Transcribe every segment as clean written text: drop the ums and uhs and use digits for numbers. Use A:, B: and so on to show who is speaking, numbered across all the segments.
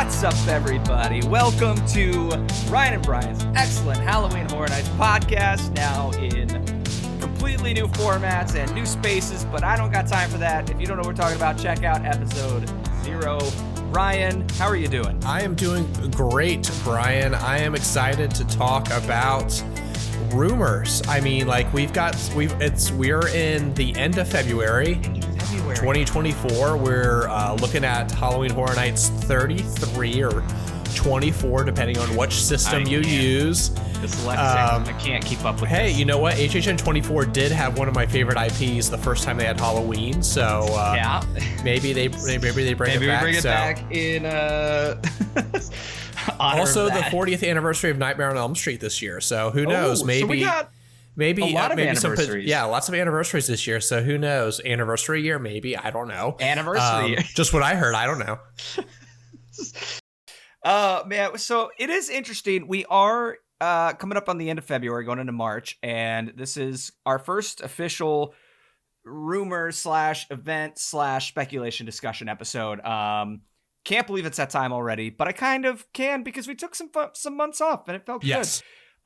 A: What's up, everybody? Welcome to Ryan and Brian's excellent Halloween Horror Nights podcast, now in completely new formats and new spaces, but I don't got time for that. If you don't know what we're talking about, check out episode 0. Ryan, how are you doing?
B: I am doing great, Brian. I am excited to talk about rumors. I mean, like we're in the end of February. 2024. We're looking at Halloween Horror Nights 33 or 24, depending on which system you use.
A: Dyslexic. I can't keep up with
B: Hey,
A: this.
B: you know what? HHN 24 did have one of my favorite IPs the first time they had Halloween, so
A: yeah,
B: maybe they bring it back.
A: Maybe we bring it back in
B: also the 40th anniversary of Nightmare on Elm Street this year, so who knows?
A: So we got
B: maybe
A: a lot of anniversaries.
B: Lots of anniversaries this year. So who knows? Anniversary year, maybe. I don't know.
A: Anniversary year.
B: Just what I heard. I don't know.
A: Man, so it is interesting. We are coming up on the end of February, going into March, and this is our first official rumor / event / speculation discussion episode. Can't believe it's that time already, but I kind of can because we took some months off and it felt good.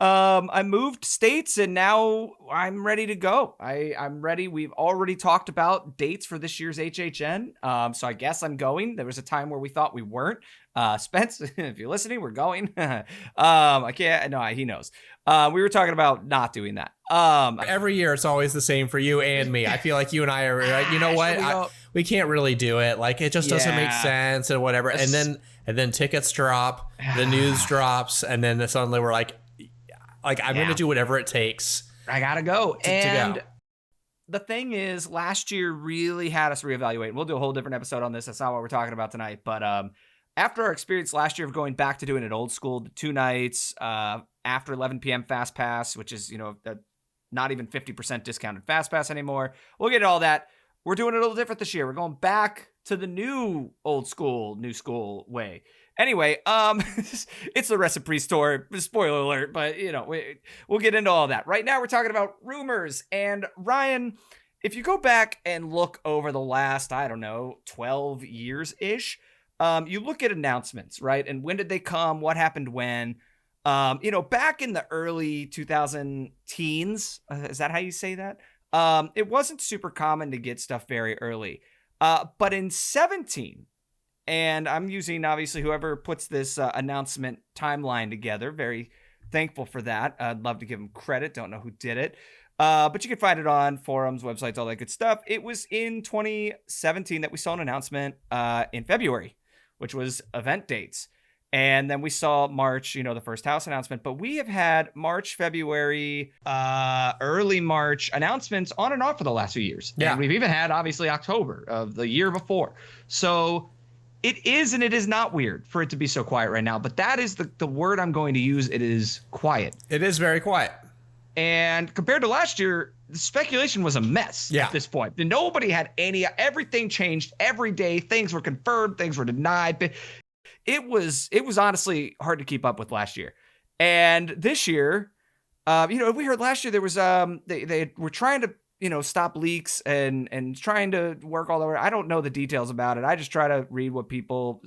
A: I moved states and now I'm ready to go. I'm ready. We've already talked about dates for this year's HHN. So I guess I'm going. There was a time where we thought we weren't. Spence, if you're listening, we're going. I can't. No, he knows. We were talking about not doing that.
B: Every year it's always the same for you and me. I feel like you and I are like, you know what? We can't really do it. Like it just doesn't make sense and whatever. And then tickets drop, the news drops, and then suddenly we're like I'm going to do whatever it takes.
A: I got to go. And the thing is, last year really had us reevaluate. We'll do a whole different episode on this. That's not what we're talking about tonight. But after our experience last year of going back to doing it old school, the 2 nights, after 11 p.m. Fast Pass, which is, not even 50% discounted Fast Pass anymore. We'll get to all that. We're doing it a little different this year. We're going back to the new old school, new school way. Anyway, it's the recipe store, spoiler alert, but we'll get into all that. Right now we're talking about rumors, and Ryan, if you go back and look over the last, 12 years-ish, you look at announcements, right? And when did they come? What happened when? Back in the early 2000 teens, is that how you say that? It wasn't super common to get stuff very early. But in 17, and I'm using, obviously, whoever puts this announcement timeline together. Very thankful for that. I'd love to give them credit. Don't know who did it. But you can find it on forums, websites, all that good stuff. It was in 2017 that we saw an announcement in February, which was event dates. And then we saw March, the first house announcement. But we have had March, February, early March announcements on and off for the last few years. Yeah. And we've even had, obviously, October of the year before. So it is and it is not weird for it to be so quiet right now. But that is the word I'm going to use. It is quiet.
B: It is very quiet.
A: And compared to last year, the speculation was a mess at this point. Nobody had everything changed every day. Things were confirmed. Things were denied. It was honestly hard to keep up with last year. And this year, we heard last year there was they were trying to stop leaks and trying to work all over. I don't know the details about it. I just try to read what people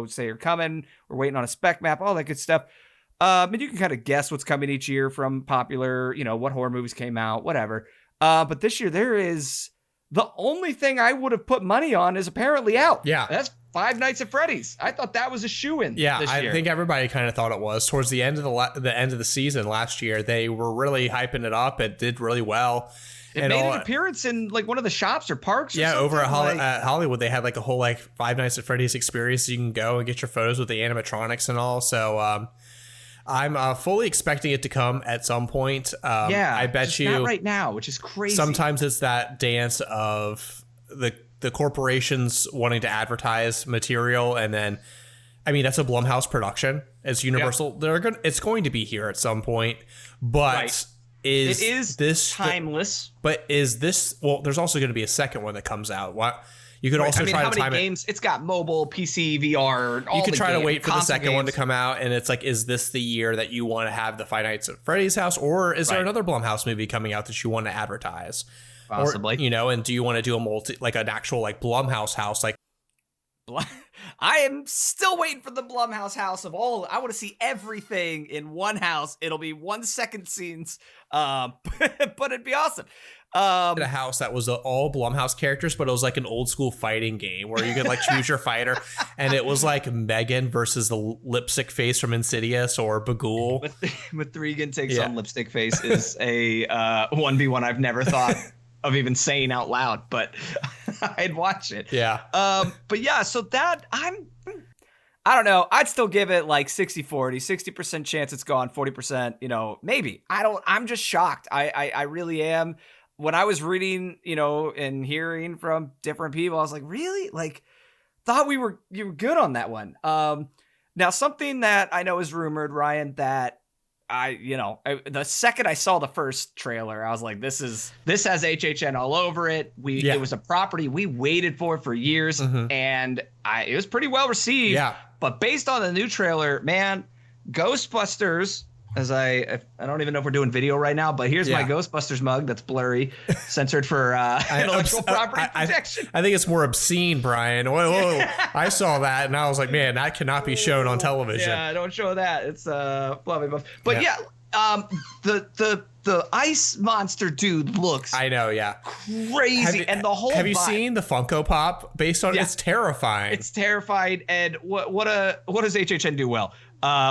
A: say are coming. We're waiting on a spec map, all that good stuff. And you can kind of guess what's coming each year from popular, what horror movies came out, whatever. But this year there is the only thing I would have put money on is apparently out.
B: Yeah,
A: that's Five Nights at Freddy's. I thought that was a shoo-in.
B: Yeah,
A: this year.
B: I think everybody kind of thought it was. Towards the end of the end of the season last year, they were really hyping it up. It did really well.
A: It made an appearance in one of the shops or parks.
B: Yeah, over at Hollywood, they had a whole Five Nights at Freddy's experience. You can go and get your photos with the animatronics and all. So I'm fully expecting it to come at some point. I bet you
A: not right now, which is crazy.
B: Sometimes it's that dance of the corporations wanting to advertise material, and then that's a Blumhouse production. It's Universal. Yep. It's going to be here at some point, but is this
A: timeless?
B: Is this there's also going to be a second one that comes out. What you could also try to time
A: games? It's got mobile, PC, VR.
B: You could try to wait for the second one to come out, and it's is this the year that you want to have the Five Nights at Freddy's house, or is there another Blumhouse movie coming out that you want to advertise?
A: Possibly.
B: Or, and do you want to do an actual Blumhouse house?
A: I am still waiting for the Blumhouse house of all. I want to see everything in one house. It'll be 1 second scenes, but it'd be awesome.
B: A house that was all Blumhouse characters, but it was like an old school fighting game where you could like choose your fighter, and it was like Megan versus the lipstick face from Insidious or Bagul.
A: With Regan takes on lipstick face is a 1v1 I've never thought of even saying out loud, but I'd watch it.
B: Yeah.
A: But yeah, so that I don't know. I'd still give it like 60-40, 60% chance it's gone, 40%, maybe. I'm just shocked. I really am. When I was reading, and hearing from different people, I was like, really? Like, thought you were good on that one. Now something that I know is rumored, Ryan, that the second I saw the first trailer, I was like, this has HHN all over it. It was a property we waited for years, and it was pretty well received.
B: Yeah.
A: But based on the new trailer, man, Ghostbusters, as I don't even know if we're doing video right now, but here's my Ghostbusters mug that's blurry, censored for intellectual property protection.
B: I think it's more obscene, Brian. Whoa. I saw that and I was like, man, that cannot be shown on television.
A: Yeah, don't show that. It's fluffy buff. But the ice monster dude looks crazy, and the whole
B: have you seen the Funko Pop based on it's terrifying.
A: It's terrifying. And what does HHN do well?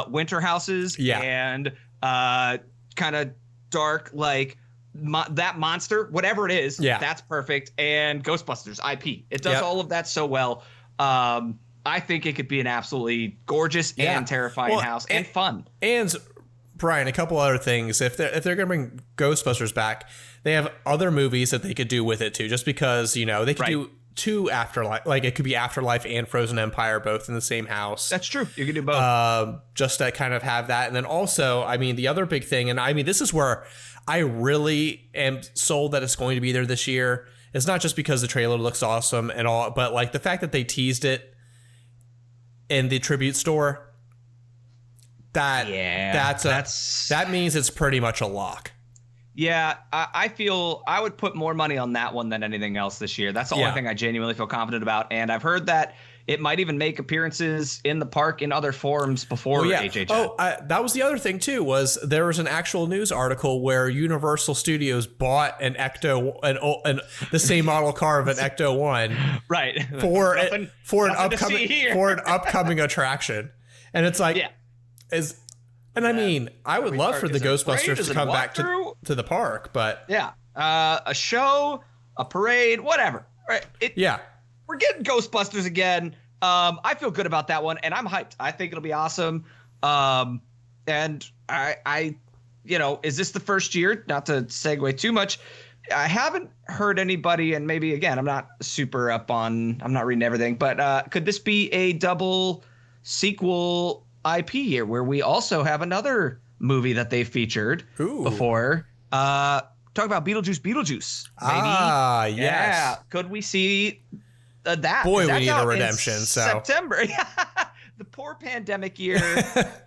A: Winter houses and kind of dark, like that monster, whatever it is, that's perfect. And Ghostbusters IP, it does all of that so well. I think it could be an absolutely gorgeous and terrifying house and fun. And
B: Brian, a couple other things. If they're gonna bring Ghostbusters back, they have other movies that they could do with it too. Just because they could do 2 Afterlife, like it could be Afterlife and Frozen Empire both in the same house.
A: That's true. You could do both.
B: Just to kind of have that, and then also, I mean, the other big thing, and I mean, this is where I really am sold that it's going to be there this year. It's not just because the trailer looks awesome and all, but like the fact that they teased it in the tribute store. That means it's pretty much a lock.
A: Yeah, I feel I would put more money on that one than anything else this year. That's the only thing I genuinely feel confident about. And I've heard that it might even make appearances in the park in other forms before HHN.
B: Oh, that was the other thing too, was there was an actual news article where Universal Studios bought an Ecto, and the same model car of an Ecto 1
A: right.
B: for an upcoming attraction. And it's like I mean, I would love for the Ghostbusters to come back to the park, but
A: a show, a parade, whatever. Right? We're getting Ghostbusters again. I feel good about that one, and I'm hyped. I think it'll be awesome. And I is this the first year? Not to segue too much, I haven't heard anybody, and maybe again, I'm not super up on. I'm not reading everything, but could this be a double sequel IP year where we also have another movie that they featured before? Talk about Beetlejuice. Maybe.
B: Yes.
A: Yeah. Could we see that?
B: Boy, we need a redemption.
A: September. The poor pandemic year,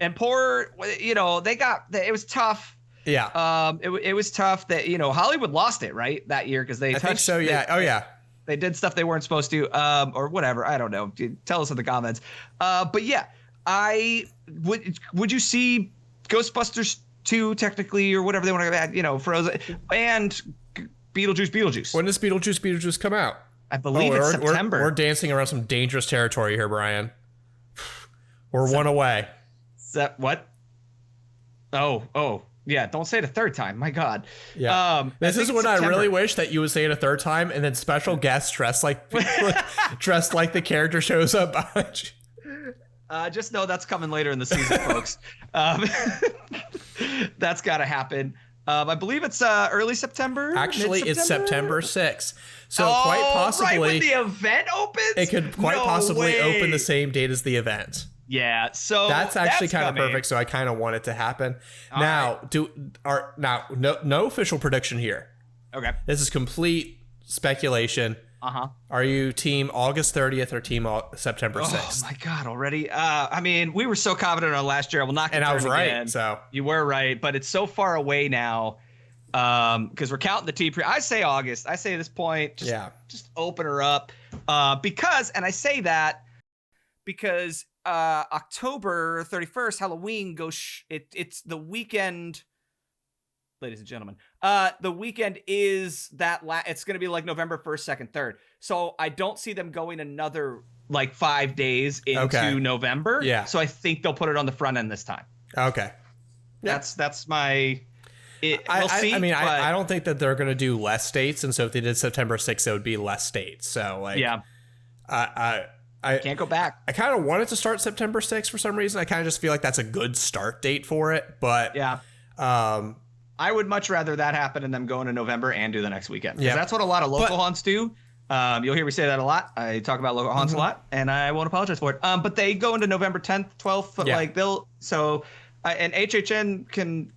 A: and poor, it was tough.
B: Yeah.
A: It was tough that Hollywood lost it right that year because they.
B: I think so. Yeah.
A: They did stuff they weren't supposed to, or whatever. I don't know. Tell us in the comments. But yeah. Would you see Ghostbusters 2 technically, or whatever they want to add, Frozen and Beetlejuice?
B: When does Beetlejuice come out?
A: I believe it's September.
B: We're dancing around some dangerous territory here, Brian. We're one away.
A: What? Oh, yeah. Don't say it a third time. My God.
B: Yeah. This is when September. I really wish that you would say it a third time, and then special guests dressed like the character shows up behind you.
A: Just know that's coming later in the season, folks. That's got to happen. I believe it's early September.
B: Actually, it's September 6th. So quite possibly,
A: right when the event opens,
B: it could quite possibly open the same date as the event.
A: Yeah, so
B: that's actually kind of perfect. So I kind of want it to happen. Now, no official prediction here.
A: Okay,
B: this is complete speculation. Are you team August 30th or team September 6th?
A: Oh my God, already? I mean, we were so confident on last year. I will not confirm.
B: And I was right.
A: Again.
B: So
A: you were right, but it's so far away now because we're counting the T pre. I say August. I say at this point, just open her up because, and I say that because October 31st, Halloween goes. It's the weekend. Ladies and gentlemen, the weekend is that it's going to be like November 1st, 2nd, 3rd. So I don't see them going another like 5 days into November.
B: Yeah.
A: So I think they'll put it on the front end this time.
B: Okay.
A: That's my. We'll see.
B: I mean, I don't think that they're going to do less states, and so if they did September 6th, it would be less states. So like,
A: yeah, I can't go back.
B: I kind of wanted to start September 6th for some reason. I kind of just feel like that's a good start date for it. But
A: yeah, I would much rather that happen and them go into November and do the next weekend. Yeah, that's what a lot of local haunts do. You'll hear me say that a lot. I talk about local haunts a lot, and I won't apologize for it. But they go into November 10th, 12th. Yeah. Like they'll and HHN can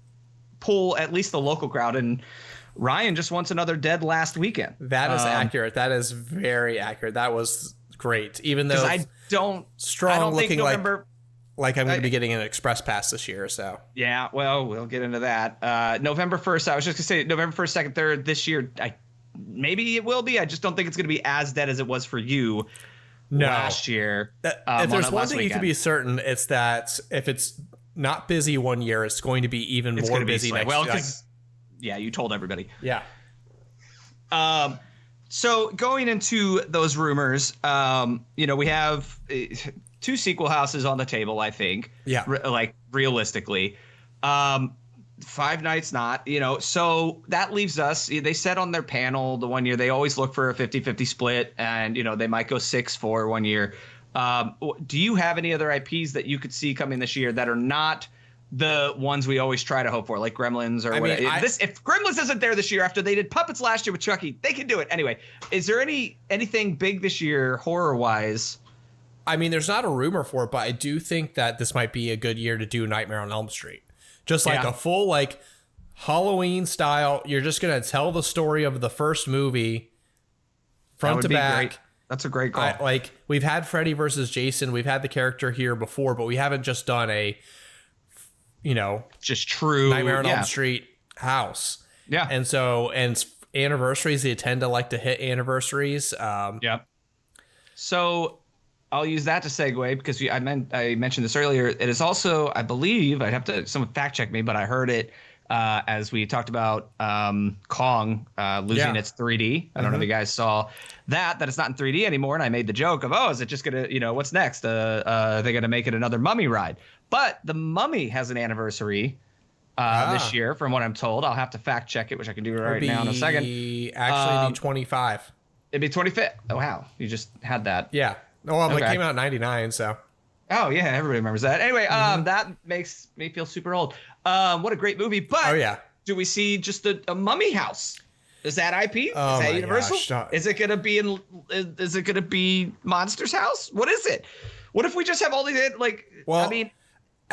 A: pull at least the local crowd, and Ryan just wants another dead last weekend.
B: That is accurate. That is very accurate. That was great. Even though
A: I don't
B: looking
A: think November,
B: like I'm going to be getting an express pass this year. So
A: yeah, well, we'll get into that. November 1st. I was just gonna say November 1st, 2nd, 3rd this year. Maybe it will be. I just don't think it's going to be as dead as it was for you last year.
B: If there's one thing you can be certain, it's that if it's not busy one year, it's going to be even more busy next year. Well,
A: yeah, you told everybody.
B: Yeah.
A: So going into those rumors, we have 2 sequel houses on the table, I think.
B: Yeah.
A: Like realistically. 5 nights not, so that leaves us. They said on their panel the one year they always look for a 50-50 split, and they might go 6-4 one year. Do you have any other IPs that you could see coming this year that are not the ones we always try to hope for, like Gremlins or whatever? If Gremlins isn't there this year after they did Puppets last year with Chucky, they can do it. Anyway, is there anything big this year horror-wise?
B: I mean, there's not a rumor for it, but I do think that this might be a good year to do Nightmare on Elm Street. Just like a full like Halloween style. You're just going to tell the story of the first movie front to back.
A: Great. That's a great call.
B: Like we've had Freddy versus Jason. We've had the character here before, but we haven't just done a,
A: just true
B: Nightmare on Elm Street house.
A: Yeah.
B: And so, anniversaries, they tend to like to hit anniversaries.
A: Yeah. So I'll use that to segue because I mentioned this earlier. It is also, I believe, I'd have to someone fact check me, but I heard it as we talked about Kong losing its 3D. I don't know if you guys saw that it's not in 3D anymore. And I made the joke of, is it just going to, what's next? Are they going to make it another Mummy ride? But the Mummy has an anniversary this year, from what I'm told. I'll have to fact check it, which I can do right now in a second.
B: Actually, be 25.
A: It'd be 25th. Oh, wow. You just had that.
B: Yeah. Well, it came out in 99, so.
A: Oh, yeah, everybody remembers that. Anyway, that makes me feel super old. What a great movie. But do we see just a Mummy house? Is that IP? Is that Universal?
B: Gosh.
A: Is it gonna be is it gonna be Monsters House? What is it? What if we just have all these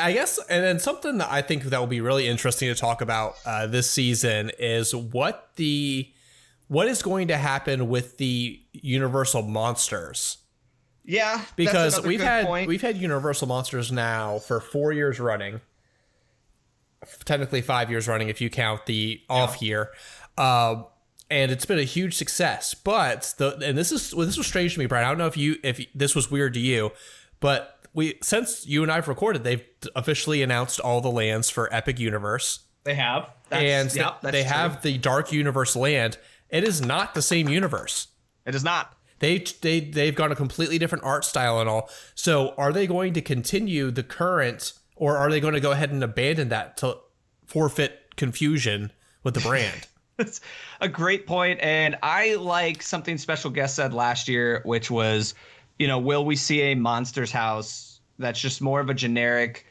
B: I guess, and then something that I think that will be really interesting to talk about this season is what is going to happen with the Universal Monsters.
A: Yeah,
B: because we've had Universal Monsters now for 4 years running. Technically 5 years running if you count the off year. And it's been a huge success. But this was strange to me, Brian. I don't know if this was weird to you, but since you and I've recorded, they've officially announced all the lands for Epic Universe.
A: They have.
B: They have the Dark Universe land. It is not the same universe.
A: It is not.
B: They've got a completely different art style and all. So are they going to continue the current, or are they going to go ahead and abandon that to forfeit confusion with the brand?
A: That's a great point. And I like something Special Guest said last year, which was, will we see a Monsters House that's just more of a generic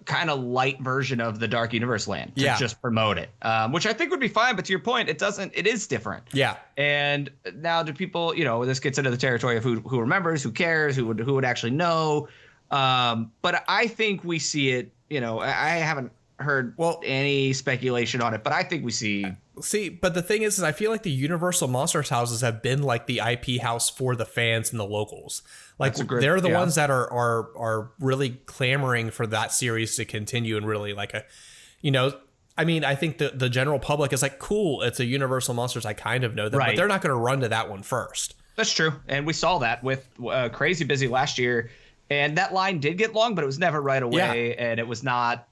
A: kind of light version of the Dark Universe land to just promote it, which I think would be fine. But to your point, it is different. Yeah. And now do people, this gets into the territory of who remembers, who cares, who would actually know. But I think we see it, I haven't heard any speculation on it, but I think we see.
B: But the thing is I feel like the Universal Monsters houses have been like the IP house for the fans and the locals. Like they're the ones that are really clamoring for that series to continue and really like I think the general public is like, cool, it's a Universal Monsters. I kind of know that, but they're not going to run to that one first.
A: That's true. And we saw that with Crazy Busy last year. And that line did get long, but it was never right away. Yeah. And it was not,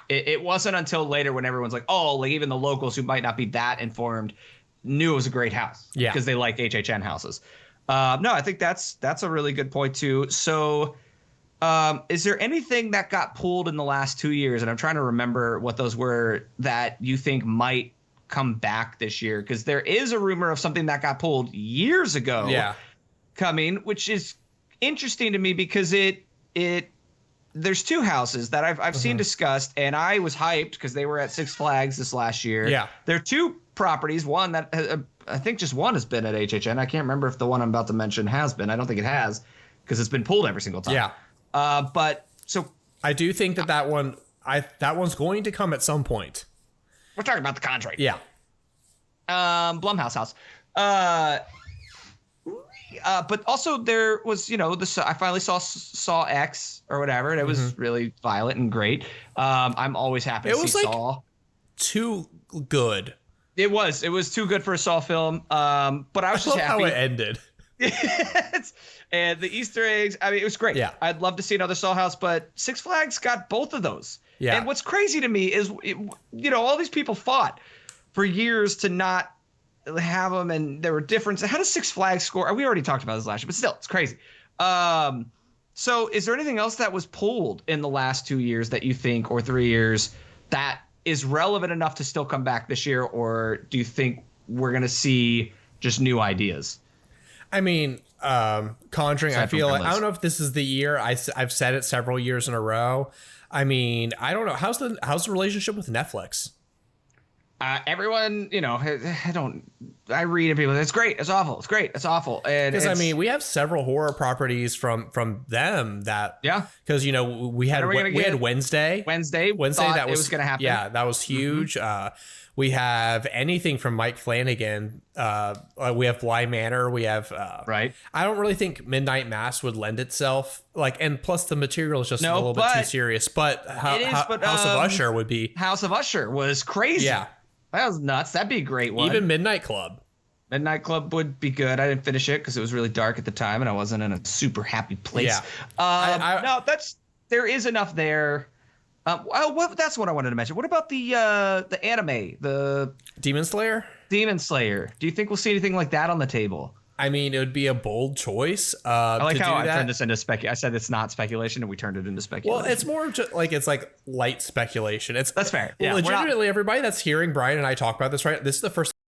A: it wasn't until later when everyone's like, oh, like even the locals who might not be that informed knew it was a great house. Yeah. Because they like HHN houses. No, I think that's a really good point too. So is there anything that got pulled in the last 2 years? And I'm trying to remember what those were that you think might come back this year. Because there is a rumor of something that got pulled years ago coming, which is interesting to me because there's two houses that I've seen discussed, and I was hyped because they were at Six Flags this last year. Yeah, there are two properties. One that I think just one has been at HHN. I can't remember if the one I'm about to mention has been. I don't think it has because it's been pulled every single time. Yeah, but so
B: I do think that one's going to come at some point.
A: We're talking about the contract.
B: Yeah.
A: Blumhouse house. But also there was, I finally saw X or whatever, and it was really violent and great. I'm always happy to see Saw.
B: Too good.
A: It was too good for a Saw film. But I was just happy
B: how it ended.
A: And the Easter eggs, I mean, it was great. Yeah. I'd love to see another Saw house, but Six Flags got both of those. Yeah. And what's crazy to me is, all these people fought for years to not have them, and there were differences. How does Six Flags score? We already talked about this last year, but still, it's crazy. So is there anything else that was pulled in the last 2 years that you think, or 3 years, that is relevant enough to still come back this year, or do you think we're going to see just new ideas?
B: I mean, Conjuring, I feel like, I don't know if this is the year. I've said it several years in a row. I mean, I don't know. How's the relationship with Netflix?
A: Everyone, I read and people, it's great, it's awful, it's great, it's awful. And
B: because I mean, we have several horror properties from them that, because we had Wednesday that was going to happen. Yeah, that was huge. We have anything from Mike Flanagan. We have Bly Manor. We have right. I don't really think Midnight Mass would lend itself, and plus the material is just a little bit too serious. But House of Usher would be.
A: House of Usher was crazy. Yeah. That was nuts. That'd be a great one.
B: Even Midnight Club.
A: Midnight Club would be good. I didn't finish it because it was really dark at the time and I wasn't in a super happy place. Yeah. No, there is enough there. That's what I wanted to mention. What about the anime, the
B: Demon Slayer?
A: Demon Slayer. Do you think we'll see anything like that on the table?
B: I mean, it would be a bold choice.
A: I like how I turned this into speculation. I said it's not speculation, and we turned it into speculation.
B: Well, it's more just it's like light speculation.
A: That's fair. Yeah,
B: legitimately, everybody that's hearing Brian and I talk about this, right? This is the first